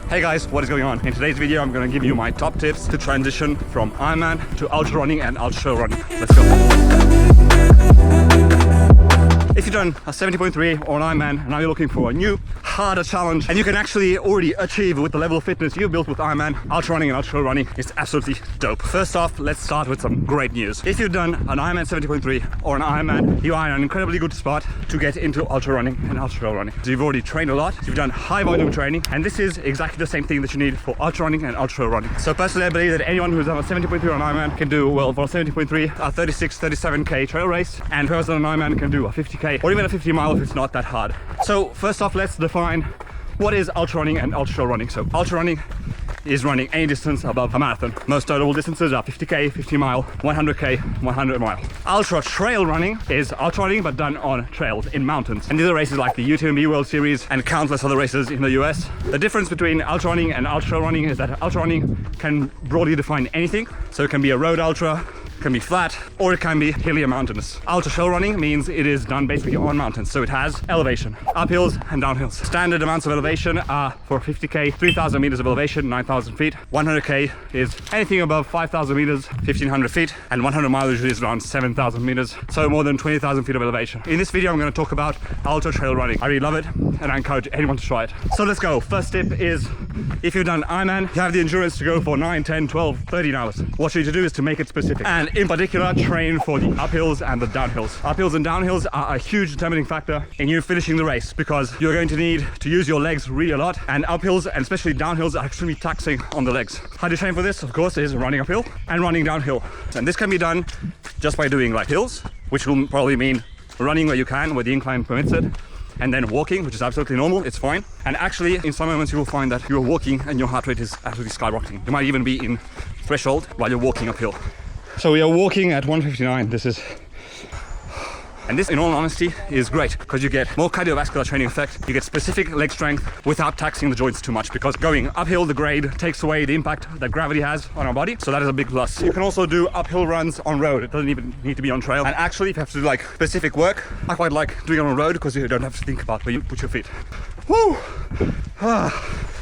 Hey guys, what is going on? In today's video, I'm going to give you my top tips to transition from Ironman to ultra running and ultra trail running. Let's go. If you've done a 70.3 or an Ironman, now you're looking for a new, harder challenge, and you can actually already achieve with the level of fitness you built with Ironman, ultra running and ultra trail running is absolutely dope. First off, let's start with some great news. If you've done an Ironman 70.3 or an Ironman, you are in an incredibly good spot to get into ultra running and ultra trail running. So you've already trained a lot, you've done high volume training, and this is exactly the same thing that you need for ultra running and ultra trail running. So personally, I believe that anyone who's done a 70.3 or an Ironman can do, well, for a 70.3, a 36, 37k trail race, and whoever's done an Ironman can do a 50k or even a 50 mile if it's not that hard. So first off, let's define what is ultra running and ultra trail running. So ultra running is running any distance above a marathon. Most notable distances are 50k, 50 mile, 100k, 100 mile. Ultra trail running is ultra running but done on trails in mountains. And these are races like the UTMB World Series and countless other races in the US. The difference between ultra running and ultra trail running is that ultra running can broadly define anything. So it can be a road ultra, can be flat, or it can be hilly and mountainous. Ultra trail running means it is done basically on mountains, so it has elevation, uphills and downhills. Standard amounts of elevation are for 50k, 3,000 meters of elevation, 9,000 feet. 100k is anything above 5,000 meters, 1,500 feet, and 100 miles usually is around 7,000 meters, so more than 20,000 feet of elevation. In this video, I'm going to talk about ultra trail running. I really love it, and I encourage anyone to try it. So let's go. First tip is, if you've done Ironman, you have the endurance to go for 9, 10, 12, 13 hours. What you need to do is to make it specific. And in particular, train for the uphills and the downhills. Uphills and downhills are a huge determining factor in you finishing the race, because you're going to need to use your legs really a lot, and uphills and especially downhills are extremely taxing on the legs. How to train for this, of course, is running uphill and running downhill. And this can be done just by doing like hills, which will probably mean running where you can, where the incline permits it, and then walking, which is absolutely normal, it's fine. And actually, in some moments, you will find that you're walking and your heart rate is absolutely skyrocketing. You might even be in threshold while you're walking uphill. So we are walking at 159. And this, in all honesty, is great because you get more cardiovascular training effect. You get specific leg strength without taxing the joints too much, because going uphill, the grade takes away the impact that gravity has on our body. So that is a big plus. You can also do uphill runs on road. It doesn't even need to be on trail. And actually, if you have to do like specific work, I quite like doing it on road because you don't have to think about where you put your feet. Woo!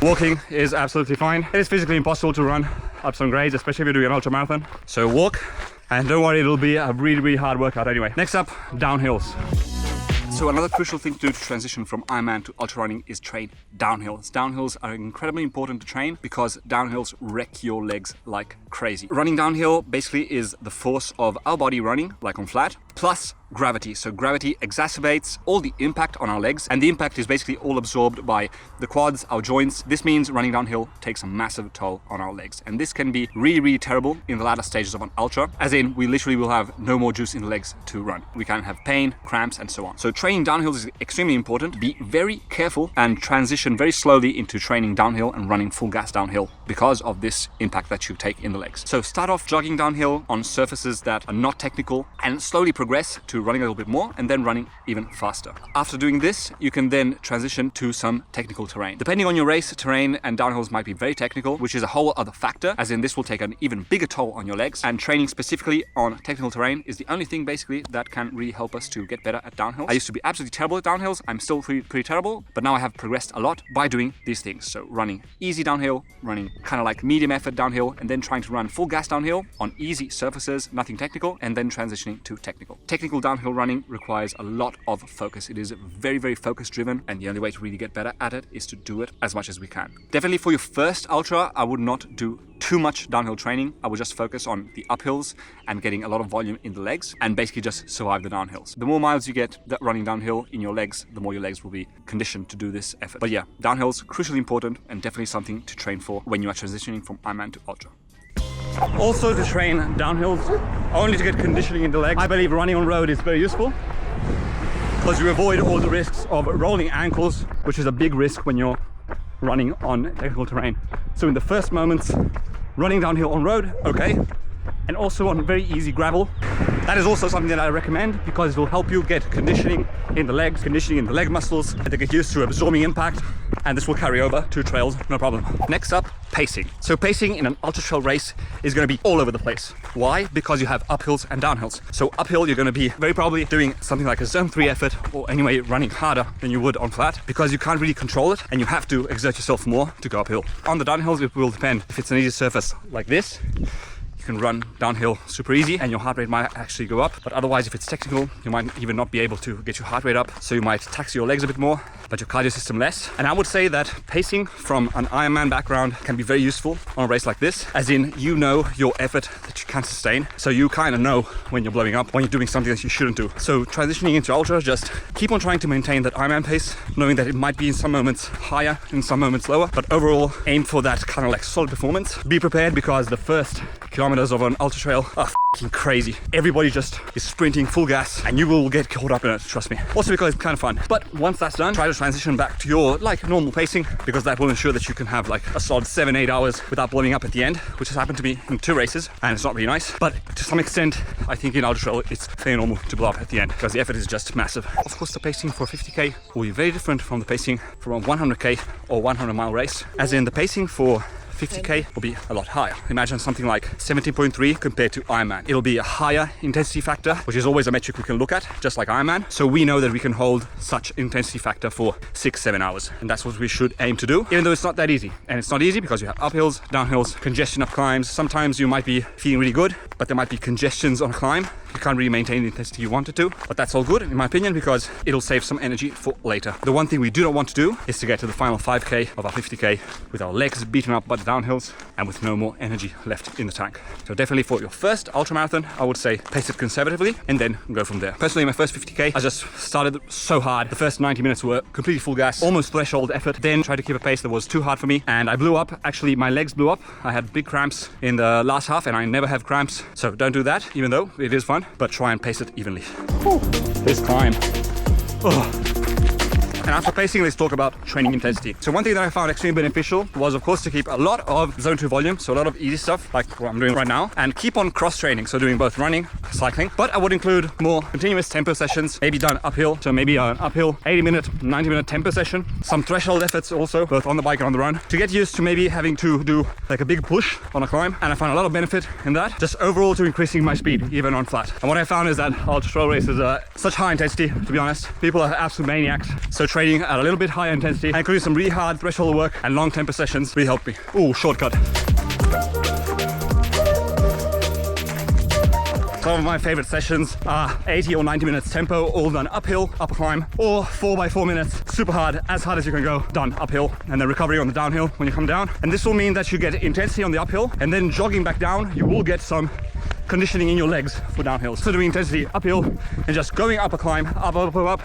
Walking is absolutely fine. It is physically impossible to run up some grades, especially if you're doing an ultra marathon. So walk. And don't worry, it'll be a really, really hard workout anyway. Next up, downhills. So another crucial thing to do to transition from Ironman to ultra running is train downhills. Downhills are incredibly important to train because downhills wreck your legs like crazy. Running downhill basically is the force of our body running, like on flat, plus gravity. So gravity exacerbates all the impact on our legs, and the impact is basically all absorbed by the quads, our joints. This means running downhill takes a massive toll on our legs, and this can be really, really terrible in the latter stages of an ultra, as in we literally will have no more juice in the legs to run. We can have pain, cramps, and so on. So training downhill is extremely important. Be very careful and transition very slowly into training downhill and running full gas downhill because of this impact that you take in the legs. So start off jogging downhill on surfaces that are not technical and slowly progress to running a little bit more and then running even faster. After doing this, you can then transition to some technical terrain. Depending on your race, terrain and downhills might be very technical, which is a whole other factor, as in this will take an even bigger toll on your legs, and training specifically on technical terrain is the only thing basically that can really help us to get better at downhills. I used to be absolutely terrible at downhills. I'm still pretty terrible, but now I have progressed a lot by doing these things. So running easy downhill, running kind of like medium effort downhill, and then trying to run full gas downhill on easy surfaces, nothing technical, and then transitioning to technical. Technical downhill running requires a lot of focus. It is very, very focus driven, and the only way to really get better at it is to do it as much as we can. Definitely for your first ultra, I would not do too much downhill training. I would just focus on the uphills and getting a lot of volume in the legs and basically just survive the downhills. The more miles you get running downhill in your legs, the more your legs will be conditioned to do this effort. But yeah, downhills, crucially important and definitely something to train for when you are transitioning from Ironman to ultra. Also to train downhills, only to get conditioning in the legs, I believe running on road is very useful because you avoid all the risks of rolling ankles, which is a big risk when you're running on technical terrain. So in the first moments, running downhill on road, okay, and also on very easy gravel. That is also something that I recommend because it will help you get conditioning in the legs, conditioning in the leg muscles, to get used to absorbing impact and this will carry over to trails, no problem. Next up, pacing. So pacing in an ultra trail race is going to be all over the place. Why? Because you have uphills and downhills. So uphill, you're going to be very probably doing something like a zone 3 effort, or anyway running harder than you would on flat, because you can't really control it and you have to exert yourself more to go uphill. On the downhills, it will depend. If it's an easy surface like this, you can run downhill super easy and your heart rate might actually go up. But otherwise, if it's technical, you might even not be able to get your heart rate up. So you might tax your legs a bit more, but your cardio system less. And I would say that pacing from an Ironman background can be very useful on a race like this, as in, you know your effort that you can sustain. So you kind of know when you're blowing up, when you're doing something that you shouldn't do. So transitioning into ultra, just keep on trying to maintain that Ironman pace, knowing that it might be in some moments higher, in some moments lower, but overall aim for that kind of like solid performance. Be prepared, because the first kilometers of an ultra trail are f***ing crazy. Everybody just is sprinting full gas and you will get caught up in it, trust me. Also because it's kind of fun. But once that's done, try to transition back to your like normal pacing, because that will ensure that you can have like a solid 7-8 hours without blowing up at the end, which has happened to me in 2 races and it's not really nice. But to some extent, I think in ultra trail it's fairly normal to blow up at the end because the effort is just massive. Of course, the pacing for 50k will be very different from the pacing from a 100k or 100-mile race, as in the pacing for 50k will be a lot higher. Imagine something like 17.3 compared to Ironman. It'll be a higher intensity factor, which is always a metric we can look at, just like Ironman. So we know that we can hold such intensity factor for 6-7 hours. And that's what we should aim to do, even though it's not that easy. And it's not easy because you have uphills, downhills, congestion up climbs. Sometimes you might be feeling really good, but there might be congestions on a climb. You can't really maintain the intensity you wanted to, but that's all good in my opinion, because it'll save some energy for later. The one thing we do not want to do is to get to the final 5k of our 50k with our legs beaten up by the downhills and with no more energy left in the tank. So definitely for your first ultra marathon, I would say pace it conservatively and then go from there. Personally, my first 50k, I just started so hard. The first 90 minutes were completely full gas, almost threshold effort, then tried to keep a pace that was too hard for me and I blew up. Actually, my legs blew up. I had big cramps in the last half and I never have cramps. So don't do that, even though it is fun, but try and pace it evenly. Whew. This climb. Oh. And after pacing, let's talk about training intensity. So one thing that I found extremely beneficial was, of course, to keep a lot of zone 2 volume, so a lot of easy stuff like what I'm doing right now, and keep on cross training, so doing both running, cycling, but I would include more continuous tempo sessions, maybe done uphill, so maybe an uphill 80-minute, 90-minute tempo session, some threshold efforts also, both on the bike and on the run, to get used to maybe having to do like a big push on a climb, and I found a lot of benefit in that, just overall to increasing my speed, even on flat. And what I found is that ultra trail races are such high intensity, to be honest. People are absolute maniacs, so training at a little bit higher intensity, including some really hard threshold work and long tempo sessions, really helped me. Ooh, shortcut. Some of my favorite sessions are 80 or 90 minutes tempo, all done uphill, up a climb, or 4x4 minutes, super hard as you can go, done uphill, and then recovery on the downhill when you come down. And this will mean that you get intensity on the uphill, and then jogging back down, you will get some conditioning in your legs for downhills. So doing intensity uphill and just going up a climb, up,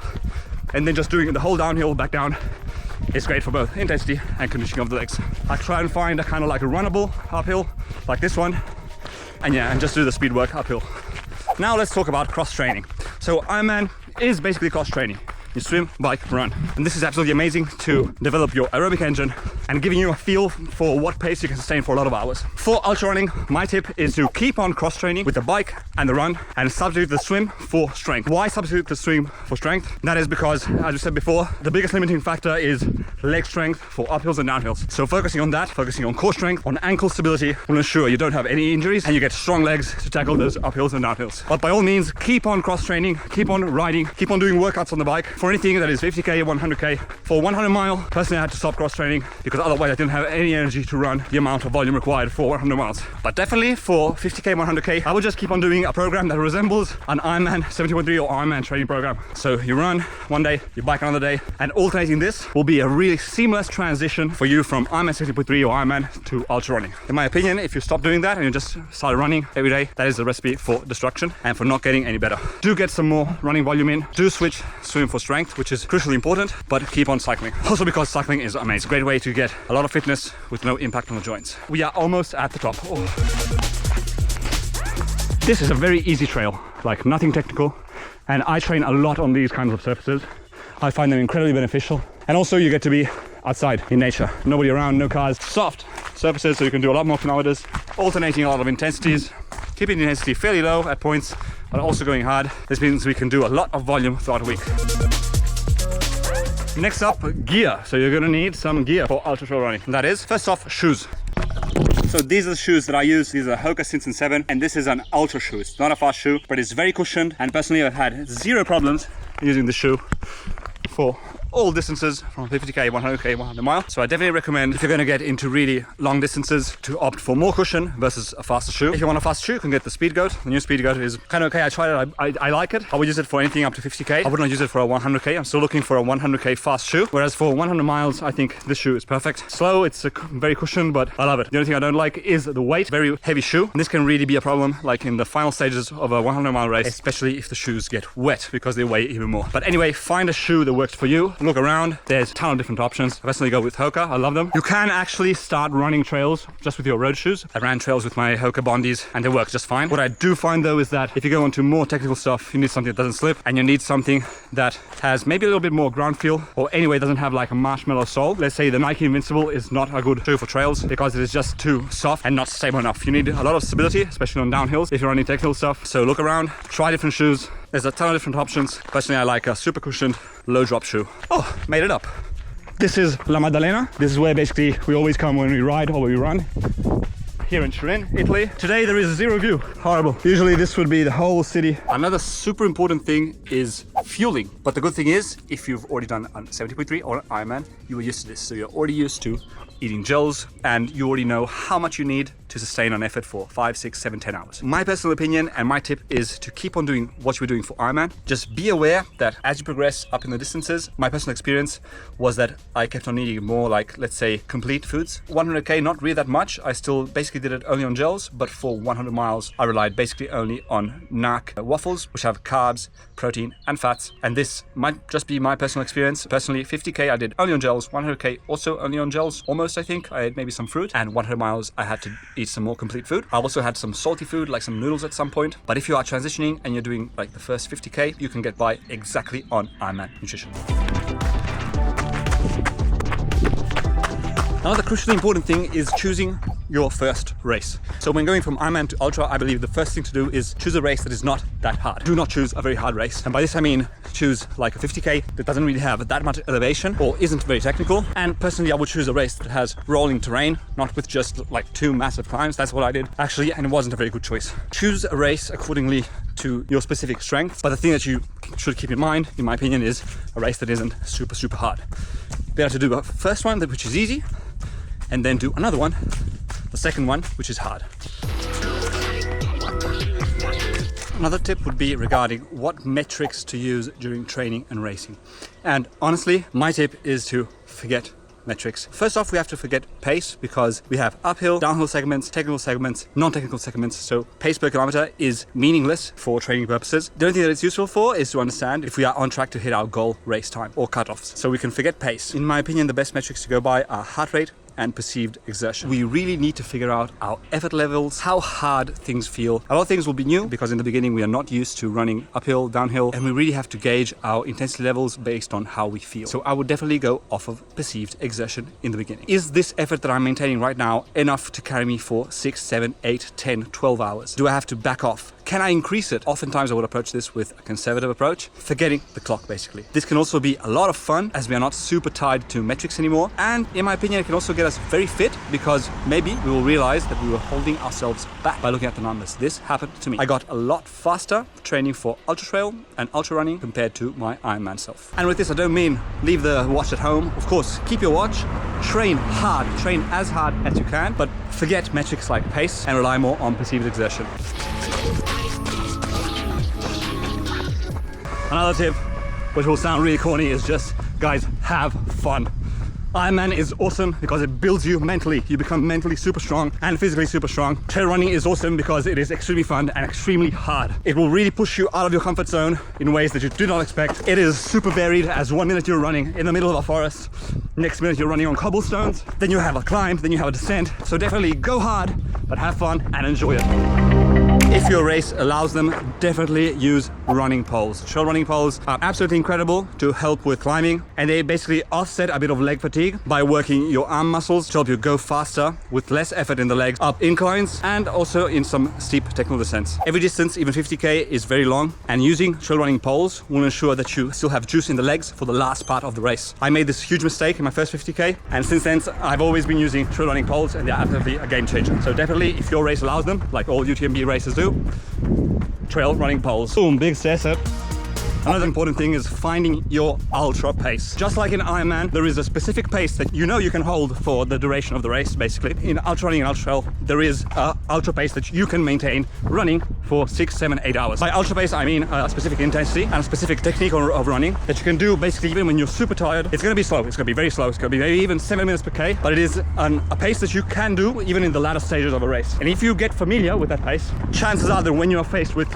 and then just doing the whole downhill back down is great for both intensity and conditioning of the legs. I try and find a kind of like a runnable uphill like this one, and yeah, and just do the speed work uphill. Now let's talk about cross training. So Ironman is basically cross training. You swim, bike, run. And this is absolutely amazing to develop your aerobic engine and giving you a feel for what pace you can sustain for a lot of hours. For ultra running, my tip is to keep on cross training with the bike and the run and substitute the swim for strength. Why substitute the swim for strength? That is because, as we said before, the biggest limiting factor is leg strength for uphills and downhills. So focusing on that, focusing on core strength, on ankle stability will ensure you don't have any injuries and you get strong legs to tackle those uphills and downhills. But by all means, keep on cross training, keep on riding, keep on doing workouts on the bike. For anything that is 50k, 100k, for 100 mile, personally I had to stop cross training because otherwise I didn't have any energy to run the amount of volume required for 100 miles. But definitely for 50k, 100k, I would just keep on doing a program that resembles an Ironman 70.3 or Ironman training program. So you run one day, you bike another day, and alternating this will be a really seamless transition for you from Ironman 70.3 or Ironman to ultra running. In my opinion, if you stop doing that and you just start running every day, that is the recipe for destruction and for not getting any better. Do get some more running volume in, do switch swim for strength, which is crucially important, but keep on cycling. Also because cycling is amazing. Great way to get a lot of fitness with no impact on the joints. We are almost at the top. Oh. This is a very easy trail, like nothing technical, and I train a lot on these kinds of surfaces. I find them incredibly beneficial, and also you get to be outside in nature. Nobody around, no cars, soft surfaces, so you can do a lot more kilometers, alternating a lot of intensities, keeping the intensity fairly low at points, but also going hard. This means we can do a lot of volume throughout a week. Next up, gear. So you're gonna need some gear for ultra trail running. And that is, first off, shoes. So these are the shoes that I use. These are Hoka Stinson 7, and this is an ultra shoe. It's not a fast shoe, but it's very cushioned. And personally, I've had zero problems using the shoe for all distances from 50k, 100k, 100 miles. So I definitely recommend, if you're going to get into really long distances, to opt for more cushion versus a faster shoe. If you want a fast shoe, you can get the Speedgoat. The new Speedgoat is kind of okay. I tried it. I like it. I would use it for anything up to 50k. I would not use it for a 100k. I'm still looking for a 100k fast shoe. Whereas for 100 miles, I think this shoe is perfect. Slow, it's very cushioned, but I love it. The only thing I don't like is the weight. Very heavy shoe. And this can really be a problem, like in the final stages of a 100-mile race, especially if the shoes get wet because they weigh even more. But anyway, find a shoe that works for you. Look around. There's a ton of different options. I personally go with Hoka. I love them. You can actually start running trails just with your road shoes. I ran trails with my Hoka Bondies and they work just fine. What I do find though is that if you go into more technical stuff, you need something that doesn't slip, and you need something that has maybe a little bit more ground feel, or anyway doesn't have like a marshmallow sole. Let's say the Nike Invincible is not a good shoe for trails because it is just too soft and not stable enough. You need a lot of stability, especially on downhills if you're running technical stuff. So look around, try different shoes. There's a ton of different options. Personally, I like a super cushioned low drop shoe. Oh, made it up. This is La Maddalena. This is where basically we always come when we ride or when we run. Here in Turin, Italy. Today there is zero view. Horrible. Usually this would be the whole city. Another super important thing is fueling. But the good thing is, if you've already done a 70.3 or an Ironman, you are used to this. So you're already used to eating gels, and you already know how much you need to sustain an effort for 5, 6, 7, 10 hours. My personal opinion and my tip is to keep on doing what you were doing for Ironman. Just be aware that as you progress up in the distances, my personal experience was that I kept on eating more, like, let's say, complete foods. 100k, not really that much. I still basically did it only on gels, but for 100 miles, I relied basically only on NAC waffles, which have carbs, protein, and fats. And this might just be my personal experience. Personally, 50k I did only on gels, 100k also only on gels, almost I think. I had maybe some fruit, and 100 miles I had to eat some more complete food. I also had some salty food, like some noodles at some point. But if you are transitioning and you're doing like the first 50k, you can get by exactly on Ironman nutrition. Another crucially important thing is choosing your first race. So when going from Ironman to Ultra, I believe the first thing to do is choose a race that is not that hard. Do not choose a very hard race. And by this I mean choose like a 50k that doesn't really have that much elevation or isn't very technical. And personally, I would choose a race that has rolling terrain, not with just like 2 massive climbs. That's what I did actually, and it wasn't a very good choice. Choose a race accordingly to your specific strengths. But the thing that you should keep in mind, in my opinion, is a race that isn't super hard. Better to do a first one which is easy, and then do another one, the second one, which is hard. Another tip would be regarding what metrics to use during training and racing. And honestly, my tip is to forget metrics. First off, we have to forget pace because we have uphill, downhill segments, technical segments, non-technical segments. So pace per kilometer is meaningless for training purposes. The only thing that it's useful for is to understand if we are on track to hit our goal race time or cutoffs. So we can forget pace. In my opinion, the best metrics to go by are heart rate and perceived exertion. We really need to figure out our effort levels, how hard things feel. A lot of things will be new because in the beginning we are not used to running uphill, downhill, and we really have to gauge our intensity levels based on how we feel. So I would definitely go off of perceived exertion in the beginning. Is this effort that I'm maintaining right now enough to carry me for 6, 7, 8, 10, 12 hours? Do I have to back off? Can I increase it? Oftentimes I would approach this with a conservative approach, forgetting the clock basically. This can also be a lot of fun as we are not super tied to metrics anymore. And in my opinion, it can also get us very fit because maybe we will realize that we were holding ourselves back by looking at the numbers. This happened to me. I got a lot faster training for ultra trail and ultra running compared to my Ironman self. And with this, I don't mean leave the watch at home. Of course, keep your watch, train hard, train as hard as you can, but forget metrics like pace and rely more on perceived exertion. Another tip, which will sound really corny, is just, guys, have fun. Ironman is awesome because it builds you mentally. You become mentally super strong and physically super strong. Trail running is awesome because it is extremely fun and extremely hard. It will really push you out of your comfort zone in ways that you do not expect. It is super varied, as 1 minute you're running in the middle of a forest, next minute you're running on cobblestones, then you have a climb, then you have a descent. So definitely go hard, but have fun and enjoy it. If your race allows them, definitely use running poles. Trail running poles are absolutely incredible to help with climbing, and they basically offset a bit of leg fatigue by working your arm muscles to help you go faster with less effort in the legs, up inclines and also in some steep technical descents. Every distance, even 50k, is very long, and using trail running poles will ensure that you still have juice in the legs for the last part of the race. I made this huge mistake in my first 50k, and since then I've always been using trail running poles, and they're absolutely a game changer. So definitely, if your race allows them, like all UTMB races do, trail running poles. Boom, big stairs up. Another important thing is finding your ultra pace. Just like in Ironman, there is a specific pace that you know you can hold for the duration of the race, basically. In ultra running and ultra trail, there is a ultra pace that you can maintain running for 6, 7, 8 hours. By ultra pace, I mean a specific intensity and a specific technique of running that you can do basically even when you're super tired. It's going to be slow. It's going to be very slow. It's going to be maybe even 7 minutes per K, but it is a pace that you can do even in the latter stages of a race. And if you get familiar with that pace, chances are that when you're faced with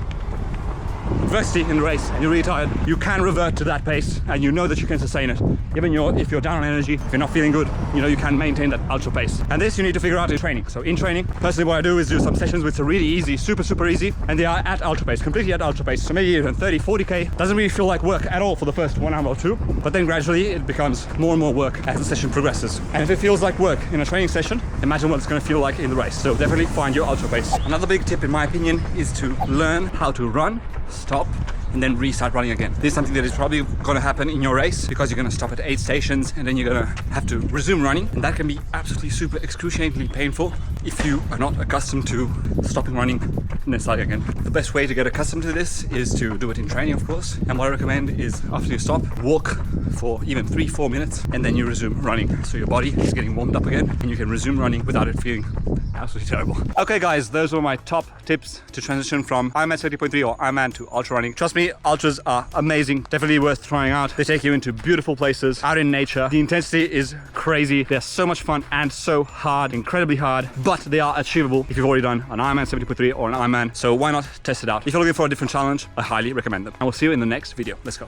adversity in the race and you're really tired, you can revert to that pace, and you know that you can sustain it. Even if you're down on energy, if you're not feeling good, you know you can maintain that ultra pace. And this you need to figure out in training. So in training, personally what I do is do some sessions which are really easy, super easy, and they are at ultra pace, completely at ultra pace. So maybe even 30, 40k, doesn't really feel like work at all for the first 1 hour or two, but then gradually it becomes more and more work as the session progresses. And if it feels like work in a training session, imagine what it's going to feel like in the race. So definitely find your ultra pace. Another big tip in my opinion is to learn how to run, stop, and then restart running again. This is something that is probably going to happen in your race, because you're going to stop at 8 stations and then you're going to have to resume running, and that can be absolutely super excruciatingly painful if you are not accustomed to stopping running and then starting again. The best way to get accustomed to this is to do it in training, of course, and what I recommend is after you stop, walk for even 3-4 minutes and then you resume running, so your body is getting warmed up again and you can resume running without it feeling absolutely terrible. Okay guys, those were my top tips to transition from Ironman 30.3 or Ironman to ultra running. Trust me, ultras are amazing, definitely worth trying out. They take you into beautiful places, out in nature. The intensity is crazy. They're so much fun and so hard, incredibly hard, but they are achievable if you've already done an Ironman 70.3 or an Ironman. So why not test it out? If you're looking for a different challenge, I highly recommend them. And we'll see you in the next video. Let's go.